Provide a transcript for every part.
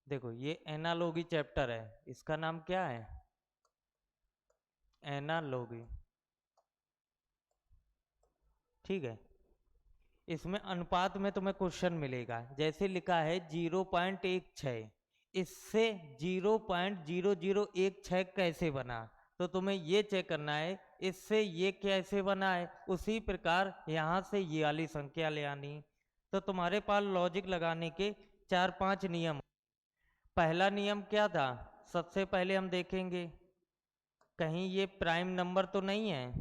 देखो ये analogy chapter है, इसका नाम क्या है? एनालॉगी। ठीक है, इसमें अनुपात में तुम्हें क्वेश्चन मिलेगा, जैसे लिखा है 0.16, इससे 0.0016 कैसे बना, तो तुम्हें ये चेक करना है इससे ये कैसे बना है, उसी प्रकार यहाँ से ये वाली संख्या ले आनी। तो तुम्हारे पास लॉजिक लगाने के 4-5 नियम। पहला नियम क्या था? सबसे पहले हम देखेंगे कहीं ये प्राइम नंबर तो नहीं है।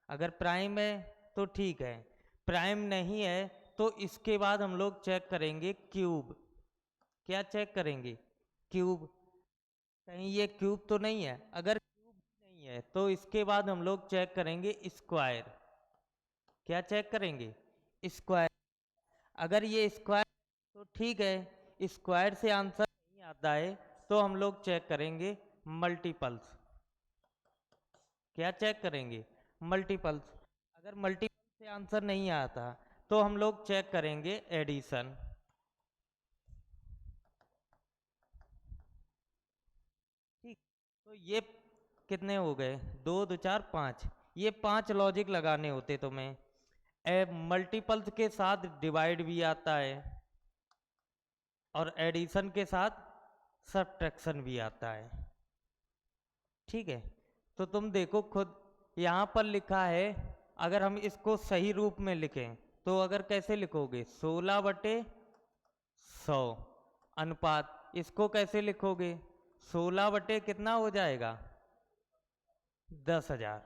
अगर प्राइम है तो ठीक है, प्राइम नहीं है तो इसके बाद हम लोग चेक करेंगे क्यूब। क्या चेक करेंगे? क्यूब। कहीं ये क्यूब तो नहीं है। अगर क्यूब नहीं है तो इसके बाद हम लोग चेक करेंगे स्क्वायर। क्या चेक करेंगे? स्क्वायर। अगर ये स्क्वायर तो ठीक है, स्क्वायर से आंसर नहीं आता है तो हम लोग चेक करेंगे मल्टीपल्स। क्या चेक करेंगे? मल्टीपल्स। अगर मल्टीपल से आंसर नहीं आता तो हम लोग चेक करेंगे एडिशन। ठीक, तो ये कितने हो गए? 2 2 4 5। ये 5 लॉजिक लगाने होते तुम्हें। मल्टीपल्स के साथ डिवाइड भी आता है और एडिशन के साथ सब्ट्रैक्शन भी आता है। ठीक है, तो तुम देखो खुद, यहाँ पर लिखा है, अगर हम इसको सही रूप में लिखें तो अगर कैसे लिखोगे? 16/100 अनुपात। इसको कैसे लिखोगे? 16 कितना हो जाएगा? 10,000।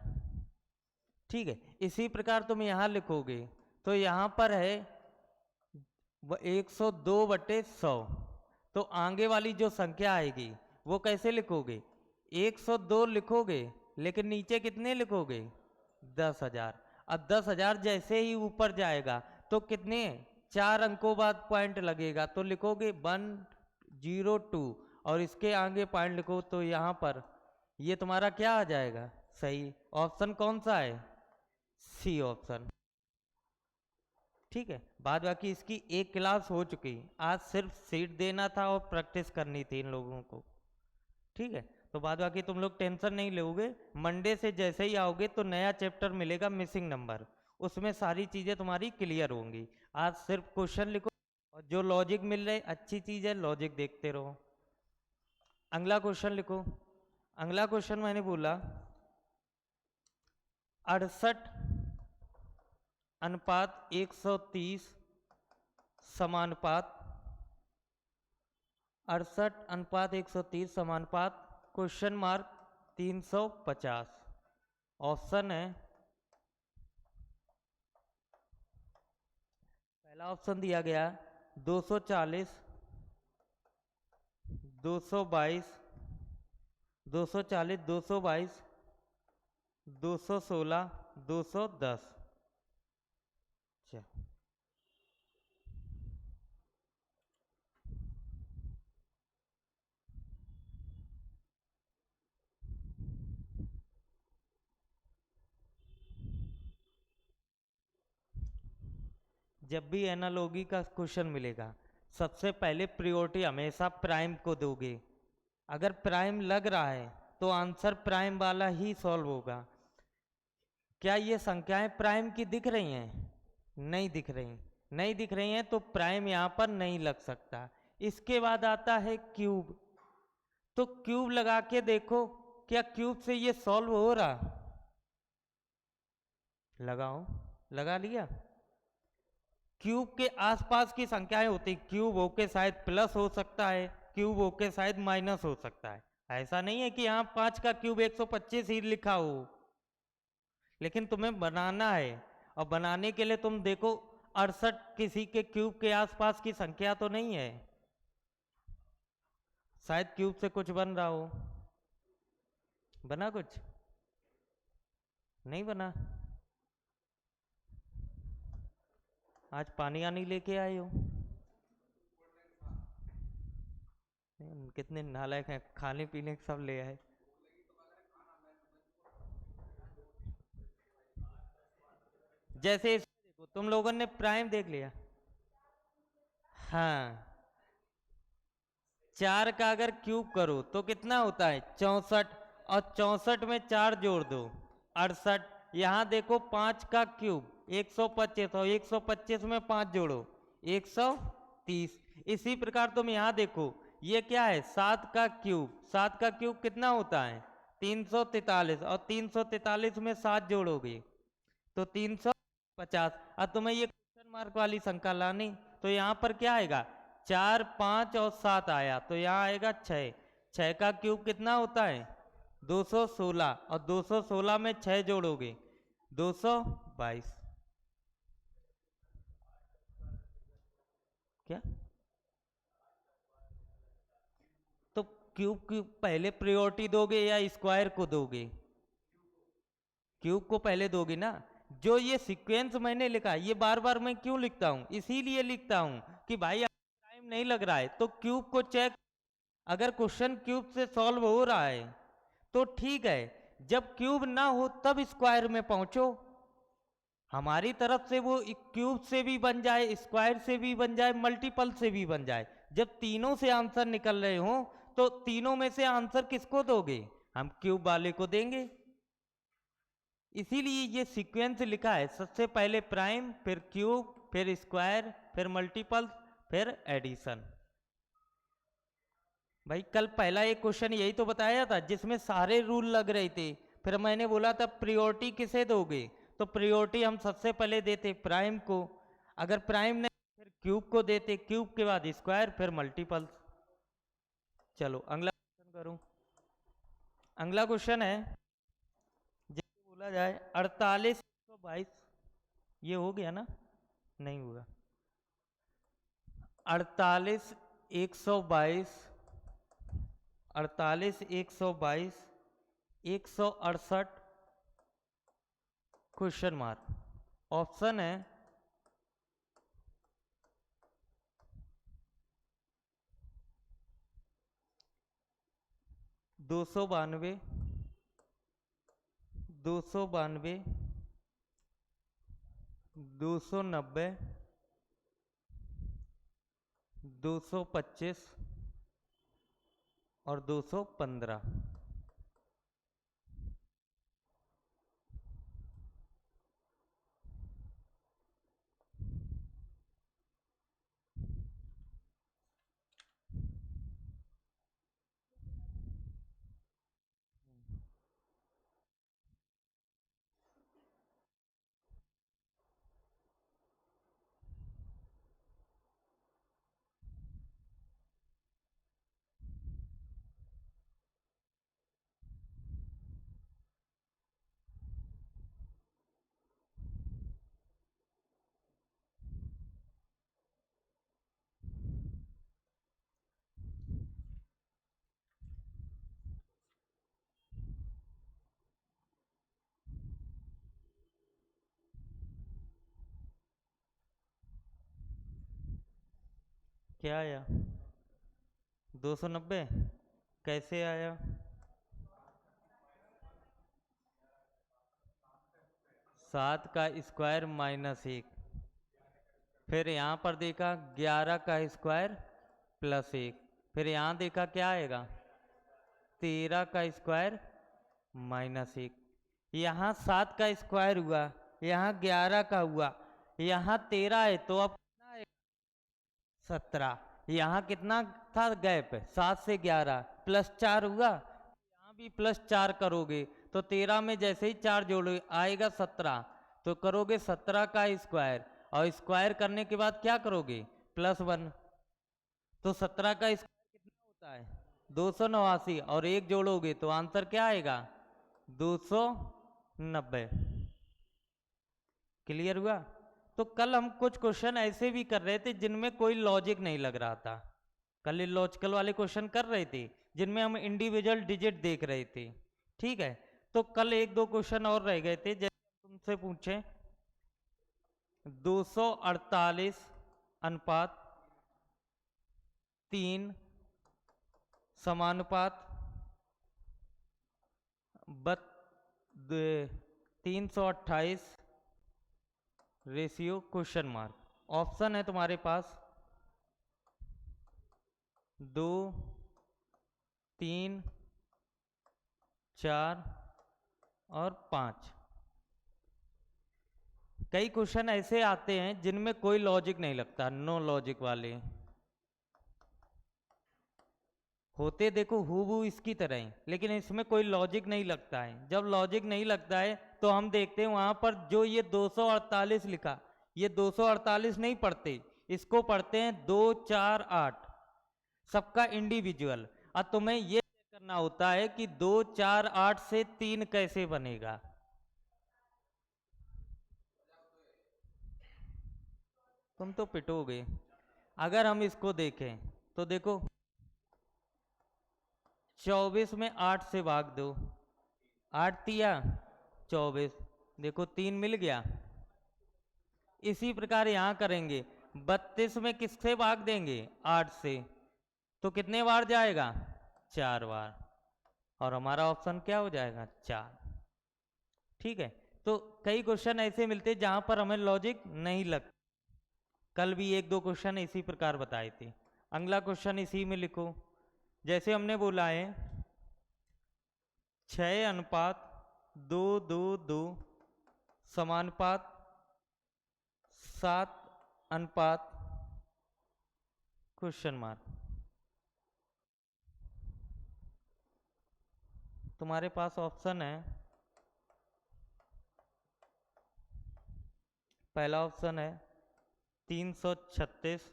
ठीक है, इसी प्रकार तुम यहाँ लिखोगे तो यहाँ पर है 102/100। तो आगे वाली जो संख्या आएगी वो कैसे लिखोगे? 102 लिखोगे, लेकिन नीचे कितने लिखोगे? 10,000। अब 10,000 जैसे ही ऊपर जाएगा तो कितने 4 अंकों बाद पॉइंट लगेगा, तो लिखोगे 102 और इसके आगे पॉइंट लिखो, तो यहाँ पर ये तुम्हारा क्या आ जाएगा? सही। ऑप्शन कौन सा है? C option. ठीक है, बाद बाकी इसकी एक क्लास हो चुकी, आज सिर्फ सीट देना था और प्रैक्टिस करनी थी इन लोगों को। ठीक है, तो बाद बाकी तुम लोग टेंशन नहीं लोगे। मंडे से जैसे ही आओगे तो नया चैप्टर मिलेगा मिसिंग नंबर, उसमें सारी चीज़ें तुम्हारी क्लियर होंगी। आज सिर्फ क्वेश्चन लिखो और जो लॉजिक मिल रहे अच्छी चीज़ है, लॉजिक देखते रहो। अगला क्वेश्चन लिखो। अगला क्वेश्चन मैंने बोला 68/130 समानुपात। 68/130 समानुपात क्वेश्चन मार्क 350। ऑप्शन है, पहला ऑप्शन दिया गया 240, 222, 240, 222, 216, 210। जब भी एनालॉगी का क्वेश्चन मिलेगा सबसे पहले प्रायोरिटी हमेशा प्राइम को दोगे। अगर प्राइम लग रहा है तो आंसर प्राइम वाला ही सॉल्व होगा। क्या ये संख्याएं प्राइम की दिख रही हैं? नहीं दिख रही। नहीं दिख रही हैं तो प्राइम यहां पर नहीं लग सकता। इसके बाद आता है क्यूब। तो क्यूब लगा के देखो, क्या क्यूब से ये सॉल्व हो रहा? लगाओ। लगा लिया। क्यूब के आसपास की संख्याएं होती, क्यूब होके शायद प्लस हो सकता है, क्यूब होके शायद माइनस हो सकता है। ऐसा नहीं है कि यहाँ 5 का क्यूब 125 ही लिखा हो, लेकिन तुम्हें बनाना है। और बनाने के लिए तुम देखो 68 किसी के क्यूब के आसपास की संख्या तो नहीं है, शायद क्यूब से कुछ बन रहा हो। बना कुछ? नहीं बना। आज पानी आनी लेके आए हो? कितने नालायक हैं, खाने पीने सब ले आए। जैसे इसमें देखो तुम लोगों ने प्राइम देख लिया। हाँ, 4 का अगर क्यूब करो तो कितना होता है 64, और 64 में 4 जोड़ दो 68। यहाँ देखो 5 का क्यूब 125, और 125 में 5 जोड़ो 130। इसी प्रकार तुम यहाँ देखो ये क्या है 7 का क्यूब, 7 का क्यूब कितना होता है 343, और 343 में 7 जोड़ोगे तो 350। अब तुम्हें ये क्वेश्चन मार्क वाली संख्या लानी, तो यहाँ पर क्या आएगा 4, 5 और 7 आया, तो यहाँ आएगा 6। 6 का क्यूब कितना होता है 216, और 216 में 6 जोड़ोगे 222। क्या तो क्यूब क्यूब पहले प्रायोरिटी दोगे या स्क्वायर को दोगे? क्यूब को पहले दोगे ना। जो ये सीक्वेंस मैंने लिखा ये बार बार मैं क्यों लिखता हूँ, इसीलिए लिखता हूँ कि भाई टाइम नहीं लग रहा है तो क्यूब को चेक, अगर क्वेश्चन क्यूब से सॉल्व हो रहा है तो ठीक है, जब क्यूब ना हो तब स्क्वायर में पहुंचो। हमारी तरफ से वो क्यूब से भी बन जाए, स्क्वायर से भी बन जाए, मल्टीपल से भी बन जाए, जब तीनों से आंसर निकल रहे हो तो तीनों में से आंसर किसको दोगे, हम क्यूब वाले को देंगे। इसीलिए ये सीक्वेंस लिखा है, सबसे पहले प्राइम, फिर क्यूब, फिर स्क्वायर, फिर मल्टीपल, फिर एडिशन। भाई कल पहला एक क्वेश्चन यही तो बताया था जिसमें सारे रूल लग रहे थे, फिर मैंने बोला था प्रियोरिटी किसे दोगे, तो प्रियोरिटी हम सबसे पहले देते प्राइम को, अगर प्राइम नहीं फिर क्यूब को देते, क्यूब के बाद स्क्वायर, फिर मल्टीपल। चलो अगला क्वेश्चन करूं। अगला क्वेश्चन है, जैसे बोला जाए 48 ये हो गया ना, नहीं हुआ 48 122 48 122 168 क्वेश्चन मार्क। ऑप्शन है 292 292 290 225 और 215। क्या आया 290, कैसे आया? 7 का स्क्वायर -1, फिर यहाँ पर देखा 11 का स्क्वायर +1, फिर यहाँ देखा क्या आएगा 13 का स्क्वायर -1। यहाँ 7 का स्क्वायर हुआ, यहाँ 11 का हुआ, यहाँ 13 है तो अब कितना आएगा 17। यहाँ कितना था गैप 7 से 11 +4 हुआ, यहाँ भी +4 करोगे तो 13 में जैसे ही 4 जोड़ोगे आएगा 17, तो करोगे 17 का स्क्वायर, और स्क्वायर करने के बाद क्या करोगे +1, तो 17 का स्क्वायर कितना होता है 289, और 1 जोड़ोगे तो आंसर क्या आएगा 290। क्लियर हुआ? तो कल हम कुछ क्वेश्चन ऐसे भी कर रहे थे जिनमें कोई लॉजिक नहीं लग रहा था, कल लॉजिकल वाले क्वेश्चन कर रहे थे जिनमें हम इंडिविजुअल डिजिट देख रहे थे। ठीक है, तो कल 1-2 क्वेश्चन और रह गए थे, जैसे तुमसे पूछे 248 अनुपात 3 समानुपात 328 रेशियो क्वेश्चन मार्क। ऑप्शन है तुम्हारे पास 2 3 4 और 5। कई क्वेश्चन ऐसे आते हैं जिनमें कोई लॉजिक नहीं लगता, नो लॉजिक वाले होते, देखो हूबहू इसकी तरह ही, लेकिन इसमें कोई लॉजिक नहीं लगता है। जब लॉजिक नहीं लगता है तो हम देखते हैं वहां पर जो ये 248 लिखा, ये 248 नहीं पढ़ते, इसको पढ़ते हैं 2 4 8, सबका इंडिविजुअल। अब तुम्हें ये करना होता है कि 2 4 8 से 3 कैसे बनेगा। तुम तो पिटोगे। अगर हम इसको देखें तो देखो 24 में 8 से भाग दो, 8 तिया 24, देखो 3 मिल गया। इसी प्रकार यहां करेंगे, 32 में किससे भाग देंगे, 8 से, तो कितने बार जाएगा, 4 बार, और हमारा ऑप्शन क्या हो जाएगा, 4। ठीक है, तो कई क्वेश्चन ऐसे मिलते हैं जहां पर हमें लॉजिक नहीं लगता। कल भी 1 2 क्वेश्चन इसी प्रकार बताए थे। अगला क्वेश्चन इसी में लिखो, जैसे हमने बोला है 6:2:2 समानुपात 7 क्वेश्चन मार्क। तुम्हारे पास ऑप्शन है, पहला ऑप्शन है 336,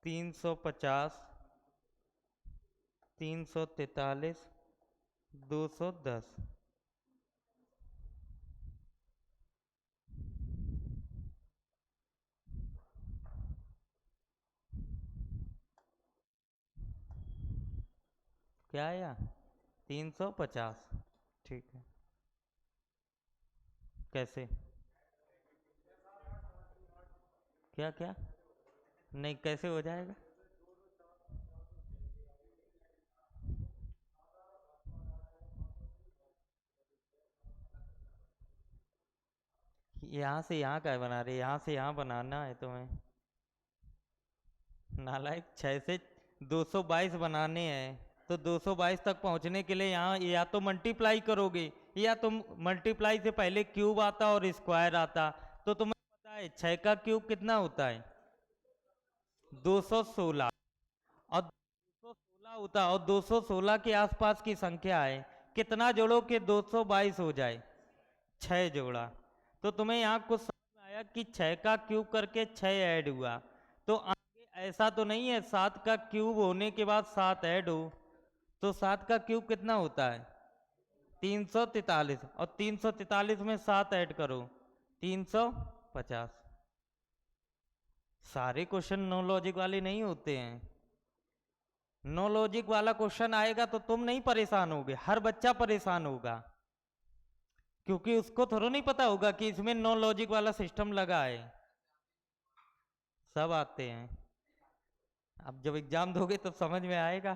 350, 343, 210। क्या आया, 350। ठीक है, कैसे, क्या क्या, नहीं कैसे हो जाएगा, यहाँ से यहाँ का बना रहे, यहाँ से यहाँ बनाना है तुम्हें, नालायक। 6 से 222 बनाने हैं, तो 222 तक पहुंचने के लिए यहाँ या तो मल्टीप्लाई करोगे, या तुम मल्टीप्लाई से पहले क्यूब आता और स्क्वायर आता। तो तुम्हें पता है 6 का क्यूब कितना होता है, 216, और 216 होता है, और 216 के आसपास की संख्या है, कितना जोड़ो कि 222 हो जाए, 6 जोड़ा। तो तुम्हें यहाँ कुछ समझ में आया कि 6 का क्यूब करके 6 ऐड हुआ, तो आगे ऐसा तो नहीं है 7 का क्यूब होने के बाद 7 ऐड हो, तो 7 का क्यूब कितना होता है, 343, और 343 में 7 ऐड करो, 350। सारे क्वेश्चन नो लॉजिक वाले नहीं होते हैं। नो लॉजिक वाला क्वेश्चन आएगा तो तुम नहीं परेशान होगे, हर बच्चा परेशान होगा, क्योंकि उसको थोड़ा नहीं पता होगा कि इसमें नो लॉजिक वाला सिस्टम लगा है। सब आते हैं, अब जब एग्जाम दोगे तब समझ में आएगा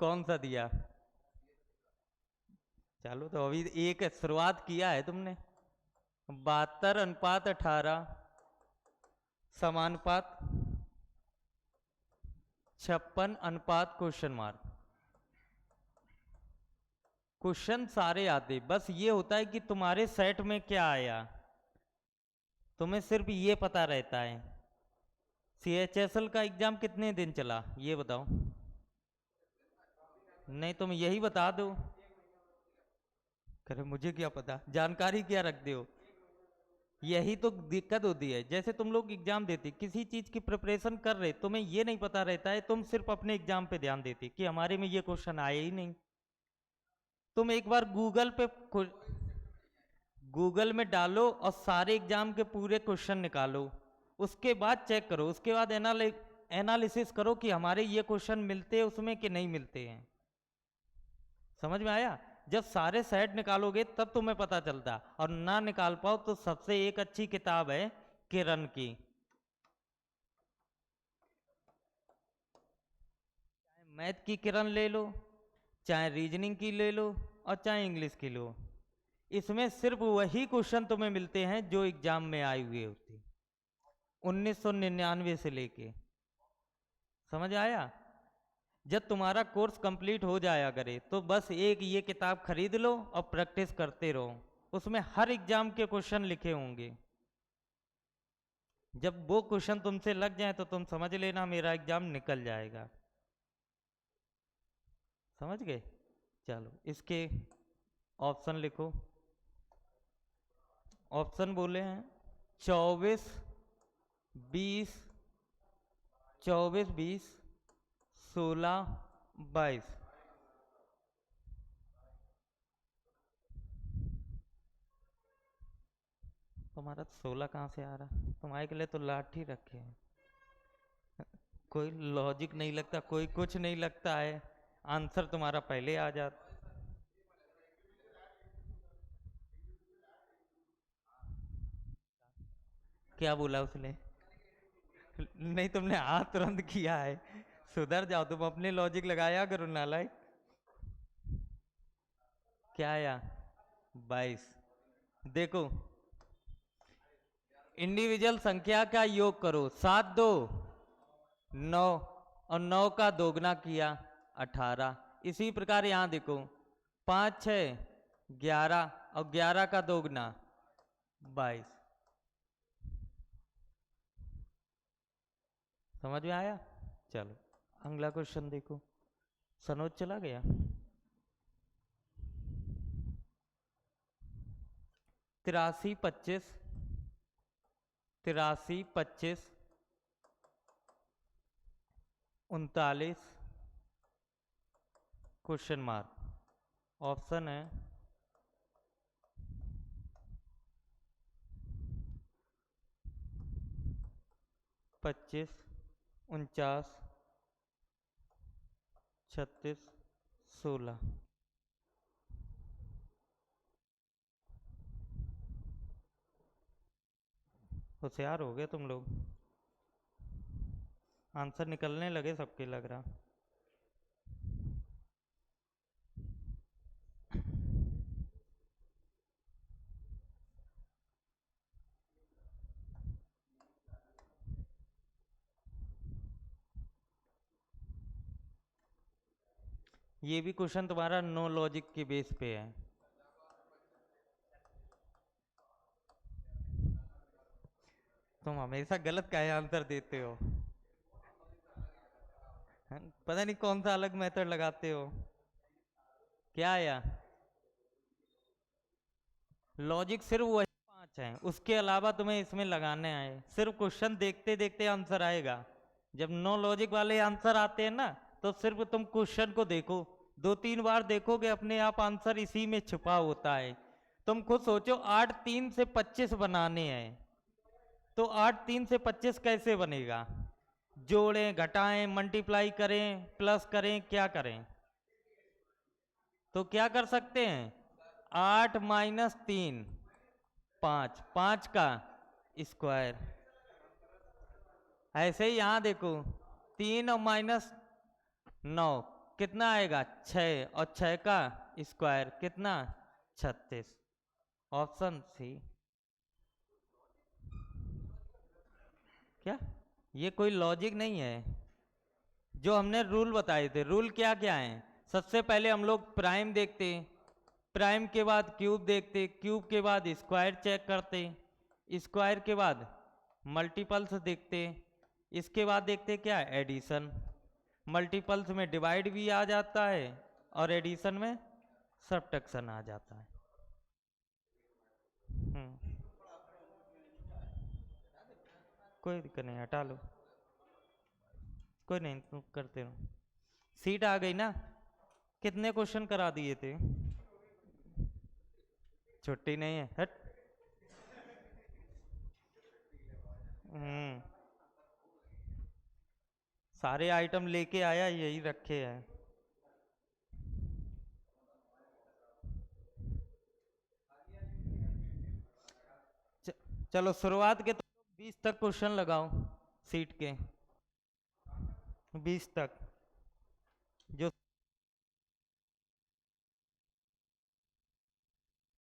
कौन सा दिया। चलो, तो अभी एक शुरुआत किया है तुमने। 72:18 समानुपात 56 क्वेश्चन मार्क। क्वेश्चन सारे आते, बस ये होता है कि तुम्हारे सेट में क्या आया, तुम्हें सिर्फ ये पता रहता है। CHSL का एग्जाम कितने दिन चला ये बताओ, नहीं तुम यही बता दो, करे मुझे क्या पता, जानकारी क्या रखते हो, यही तो दिक्कत होती है। जैसे तुम लोग एग्जाम देते, किसी चीज की प्रिपरेशन कर रहे, तुम्हें ये नहीं पता रहता है, तुम सिर्फ अपने एग्जाम पे ध्यान देते कि हमारे में ये क्वेश्चन आए ही नहीं। तुम एक बार गूगल में डालो और सारे एग्जाम के पूरे क्वेश्चन निकालो, उसके बाद चेक करो, उसके बाद एनालिसिस करो कि हमारे ये क्वेश्चन मिलते हैं उसमें कि नहीं मिलते हैं। समझ में आया, जब सारे सेट निकालोगे तब तुम्हें पता चलता, और ना निकाल पाओ तो सबसे एक अच्छी किताब है किरण की, चाहे मैथ की किरण ले लो, चाहे रीजनिंग की ले लो, और चाहे इंग्लिश की लो, इसमें सिर्फ वही क्वेश्चन तुम्हें मिलते हैं जो एग्जाम में आए हुए होते, 1999 से लेके। समझ आया? जब तुम्हारा कोर्स कंप्लीट हो जाया करे तो बस एक ये किताब खरीद लो और प्रैक्टिस करते रहो, उसमें हर एग्जाम के क्वेश्चन लिखे होंगे। जब वो क्वेश्चन तुमसे लग जाए तो तुम समझ लेना मेरा एग्जाम निकल जाएगा। समझ गए? चलो इसके ऑप्शन लिखो। ऑप्शन बोले हैं 24, 20, 24, 20, 16, 22। तुम्हारा 16 कहाँ से आ रहा? तुम्हारे के लिए तो लाठी रखे हैं। कोई लॉजिक नहीं लगता, कोई कुछ नहीं लगता है, आंसर तुम्हारा पहले आ जाता। क्या बोला उसने? नहीं, तुमने हाथ तुरंत किया है, सुधर जाओ, तुम अपने लॉजिक लगाया करो नालायक। क्या आया? 22। देखो, इंडिविजुअल संख्या का योग करो, 7 2 9, और 9 का दोगुना किया 18। इसी प्रकार यहां देखो, 5 6 11, और 11 का दोगुना 22। समझ में आया? चलो अगला क्वेश्चन देखो। सनोज चला गया। 83 25, 83 25, 39 क्वेश्चन मार्क। ऑप्शन है 25, 49, 36, 16। होशियार हो गए तुम लोग, आंसर निकलने लगे सबके लग रहा। ये भी क्वेश्चन तुम्हारा नो लॉजिक के बेस पे है। तुम हमेशा गलत का आंसर देते हो, पता नहीं कौन सा अलग मेथड लगाते हो। क्या आया? लॉजिक सिर्फ वही 5 है, उसके अलावा तुम्हें इसमें लगाने आए, सिर्फ क्वेश्चन देखते देखते आंसर आएगा। जब नो लॉजिक वाले आंसर आते हैं ना, तो सिर्फ तुम क्वेश्चन को देखो, 2 3 बार देखोगे, अपने आप आंसर इसी में छुपा होता है। तुम खुद सोचो, 8 3 से 25 बनाने हैं, तो 8 3 से 25 कैसे बनेगा? जोड़ें, घटाएं, मल्टीप्लाई करें, प्लस करें, क्या करें? तो क्या कर सकते हैं? 8 माइनस 3 5, 5 का स्क्वायर। ऐसे ही यहां देखो, 3 और माइनस 9 कितना आएगा? 6, और 6 का स्क्वायर कितना? 36। Option C. क्या ये कोई लॉजिक नहीं है? जो हमने रूल बताए थे, रूल क्या क्या है? सबसे पहले हम लोग प्राइम देखते, प्राइम के बाद क्यूब देखते, क्यूब के बाद स्क्वायर चेक करते, स्क्वायर के बाद मल्टीपल्स देखते, इसके बाद देखते क्या? एडिशन। मल्टीपल्स में डिवाइड भी आ जाता है, और एडिशन में सब्ट्रैक्शन आ जाता है। कोई दिक्कत नहीं, हटा लो, कोई नहीं, तुम करते रहो। सीट आ गई ना? कितने क्वेश्चन करा दिए थे? छुट्टी नहीं है, हट। हम्म सारे आइटम लेके आया, यही रखे हैं। चलो शुरुआत के तो 20 तक क्वेश्चन लगाओ, सीट के 20 तक।